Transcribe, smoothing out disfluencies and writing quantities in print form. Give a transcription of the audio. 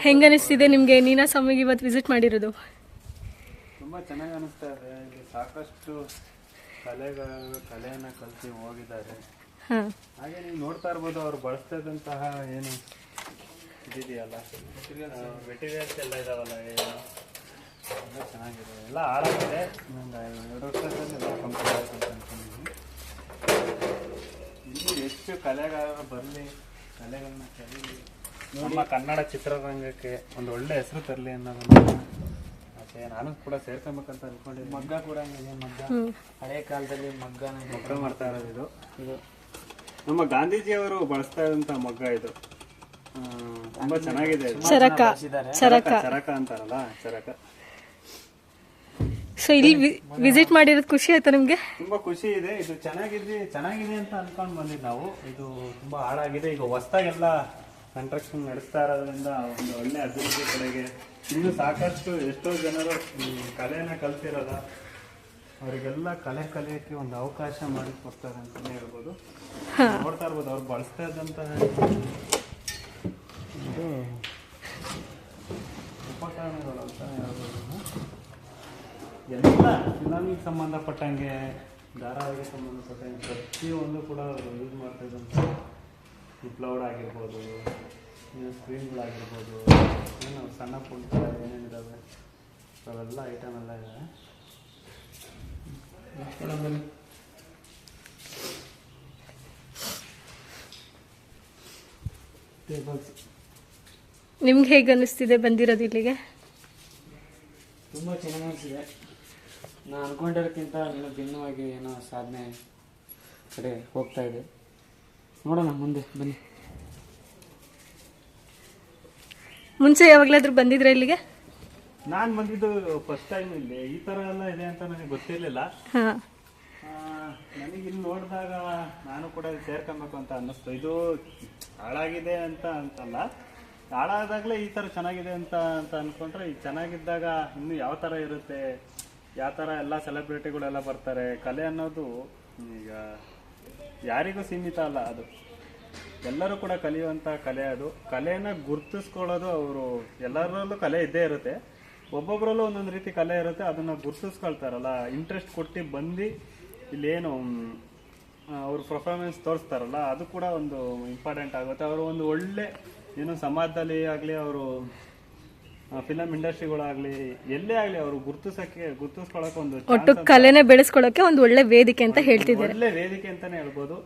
ಹೆಂಗನಿಸ್ತಿದೆ ನಿಮಗೆ ನೀನಾಸಮ್ಮಿಗೆ ಇವತ್ತು ವಿಸಿಟ್ ಮಾಡಿರೋದು? ತುಂಬ ಚೆನ್ನಾಗಿ ಅನಿಸ್ತಾ ಇದೆ. ಇಲ್ಲಿ ಸಾಕಷ್ಟು ಕಲೆಯನ್ನು ಕಲಿತು ಹೋಗಿದ್ದಾರೆ. ಹಾಗೆ ನೀವು ನೋಡ್ತಾ ಇರ್ಬೋದು ಅವ್ರು ಬಳಸ್ತಾ ಇದ್ದಂತಹ ಏನು ಇದಿದೆಯಲ್ಲ ಮೆಟೀರಿಯಲ್ಸ್ ಎಲ್ಲ ಇದಾವಲ್ಲ, ಏನು ಎಲ್ಲ ಚೆನ್ನಾಗಿದೆ, ಎಲ್ಲ ಹಾಳಾಗಿದೆ. ಇನ್ನೊಂದು 2 ವರ್ಷದಲ್ಲಿ ಎಲ್ಲ ಕಂಪ್ಲೀಟ್ ಆಗುತ್ತೆ ಅಂತ ಅನ್ಕೊಂಡಿದ್ದೀನಿ. ಇಲ್ಲಿ ಹೆಚ್ಚು ಕಲೆಗಾರರು ಬರಲಿ, ಕಲೆಗಳನ್ನ ಕಲೀಲಿ, ನಮ್ಮ ಕನ್ನಡ ಚಿತ್ರರಂಗಕ್ಕೆ ಒಂದು ಒಳ್ಳೆ ಹೆಸರು ತರಲಿ ಅನ್ನೋದನ್ನು ಆಸೆ. ನಾನು ಕೂಡ ಸೇರ್ಕೊಬೇಕಂತ ಅನ್ಕೊಂಡಿದ್ದೀನಿ. ಮಗ್ಗ ಕೂಡ ಇದೆ. ಮಗ್ಗ ಹಳೆ ಕಾಲದಲ್ಲಿ ಮಗ್ಗ ಮಾಡ್ತಾ ಇರೋದು ಇದು ನಮ್ಮ ಗಾಂಧೀಜಿಯವರು ಬಳಸ್ತಾ ಇದ್ದಂಥ ಮಗ್ಗ. ಇದು ತುಂಬಾ ಚೆನ್ನಾಗಿದೆ. ಚರಕ ಅಂತಾರಲ್ಲ, ಚರಕ. ಸೊ ಇಲ್ಲಿ ವಿಸಿಟ್ ಮಾಡಿರೋದು ಖುಷಿ ಆಯ್ತಾ ನಿಮ್ಗೆ? ತುಂಬಾ ಖುಷಿ ಇದೆ. ಇದು ಚೆನ್ನಾಗಿದೆ ಅಂತ ಅನ್ಕೊಂಡ್ ಬಂದಿದ್ದು ನಾವು. ಇದು ತುಂಬಾ ಹಾಳಾಗಿದೆ. ಈಗ ಹೊಸದಾಗೆಲ್ಲ ಕನ್ಸ್ಟ್ರಕ್ಷನ್ ನಡೆಸ್ತಾ ಇರೋದ್ರಿಂದ ಒಂದು ಒಳ್ಳೆ ಅಭಿವೃದ್ಧಿ ಕಡೆಗೆ ಇನ್ನು ಸಾಕಷ್ಟು ಎಷ್ಟೋ ಜನರು ಕಲೆಯನ್ನ ಕಲ್ತಿರಲ್ಲ, ಅವರಿಗೆಲ್ಲ ಕಲಿಯಕ್ಕೆ ಒಂದು ಅವಕಾಶ ಮಾಡಿ ಕೊಡ್ತಾರೆ ಅಂತಾನೆ ಹೇಳ್ಬೋದು. ನೋಡ್ತಾ ಇರ್ಬೋದು ಅವ್ರು ಬಳಸ್ತಾ ಇದ್ದಂತಹ ಇದು ಉಪಕರಣಗಳು ಅಂತ ಹೇಳ್ಬೋದು. ಎಲ್ಲ ಫಿಲಮಿಗೆ ಸಂಬಂಧಪಟ್ಟಂಗೆ, ಧಾರಾವಾಹಿಗೆ ಸಂಬಂಧಪಟ್ಟಂಗೆ ಪ್ರತಿಯೊಂದು ಕೂಡ ಅವರು ಯೂಸ್ ಮಾಡ್ತಾ ಇದ್ದಂಥ ಪ್ಲೌಡ್ ಆಗಿರ್ಬೋದು, ಸ್ಕ್ರೀನ್ಗಳಾಗಿರ್ಬೋದು, ಏನು ಸಣ್ಣ ಪುಟ್ಟ ಏನೇನಿದ್ದಾವೆ ಅವೆಲ್ಲ ಐಟಮ್ ಎಲ್ಲ ಇದ್ದಾವೆ. ನಿಮ್ಗೆ ಹೇಗೆ ಅನ್ನಿಸ್ತಿದೆ ಬಂದಿರೋದು ಇಲ್ಲಿಗೆ? ತುಂಬ ಚೆನ್ನಾಗಿ ಅನಿಸಿದೆ. ನಾನು ಅಂದ್ಕೊಂಡಿರೋಕ್ಕಿಂತ ಇನ್ನೂ ಭಿನ್ನವಾಗಿ ಏನೋ ಸಾಧನೆ ಕಡೆ ಹೋಗ್ತಾ ಇದೆ. ನೋಡೋಣ ಮುಂದೆ ಬನ್ನಿ. ಮುಂಚೆ ಯಾವಾಗಲಾದ್ರೂ ಬಂದಿದ್ರೆ ಇಲ್ಲಿಗೆ? ನಾನು ಬಂದಿದ್ದು ಫಸ್ಟ್ ಟೈಮ್. ಇಲ್ಲಿ ಈ ಥರ ಎಲ್ಲ ಇದೆ ಅಂತ ನನಗೆ ಗೊತ್ತಿರಲಿಲ್ಲ. ನನಗೆ ಇಲ್ಲಿ ನೋಡಿದಾಗ ನಾನು ಕೂಡ ಸೇರ್ಕೊಬೇಕು ಅಂತ ಅನ್ನಿಸ್ತು. ಇದು ಹಾಳಾಗಿದೆ ಅಂತಲ್ಲ, ಹಾಳಾದಾಗಲೇ ಈ ಥರ ಚೆನ್ನಾಗಿದೆ ಅಂತ ಅಂದ್ಕೊಂಡ್ರೆ, ಈಗ ಚೆನ್ನಾಗಿದ್ದಾಗ ಇನ್ನೂ ಯಾವ ಥರ ಇರುತ್ತೆ, ಯಾವ ಥರ ಎಲ್ಲ ಸೆಲೆಬ್ರಿಟಿಗಳೆಲ್ಲ ಬರ್ತಾರೆ. ಕಲೆ ಅನ್ನೋದು ಈಗ ಯಾರಿಗೂ ಸೀಮಿತ ಅಲ್ಲ, ಅದು ಎಲ್ಲರೂ ಕೂಡ ಕಲಿಯುವಂಥ ಕಲೆ. ಅದು ಕಲೆಯನ್ನು ಗುರ್ತಿಸ್ಕೊಳ್ಳೋದು, ಅವರು ಎಲ್ಲರಲ್ಲೂ ಕಲೆ ಇದ್ದೇ ಇರುತ್ತೆ, ಒಬ್ಬೊಬ್ಬರಲ್ಲೂ ಒಂದೊಂದು ರೀತಿ ಕಲೆ ಇರುತ್ತೆ. ಅದನ್ನು ಗುರ್ತಿಸ್ಕೊಳ್ತಾರಲ್ಲ, ಇಂಟ್ರೆಸ್ಟ್ ಕೊಟ್ಟು ಬಂದು ಇಲ್ಲೇನು ಅವ್ರ ಪರ್ಫಾರ್ಮೆನ್ಸ್ ತೋರಿಸ್ತಾರಲ್ಲ, ಅದು ಕೂಡ ಒಂದು ಇಂಪಾರ್ಟೆಂಟ್ ಆಗುತ್ತೆ. ಅವರು ಒಂದು ಒಳ್ಳೆ ಏನು ಸಮಾಜದಲ್ಲಿ ಆಗಲಿ, ಅವರು ಫಿಲಮ್ ಇಂಡಸ್ಟ್ರಿಗಳಾಗಲಿ, ಎಲ್ಲೇ ಆಗಲಿ, ಅವರು ಗುರ್ತಿಸ್ಕೊಳ್ಳೋಕೆ ಒಂದು ಒಟ್ಟು ಕಲೆನೇ ಬೆಳೆಸ್ಕೊಳ್ಳೋಕೆ ಒಂದು ಒಳ್ಳೆ ವೇದಿಕೆ ಅಂತ ಹೇಳ್ತಿದ್ದಾರೆ. ಒಳ್ಳೆ ವೇದಿಕೆ ಅಂತಾನೆ ಹೇಳ್ಬೋದು.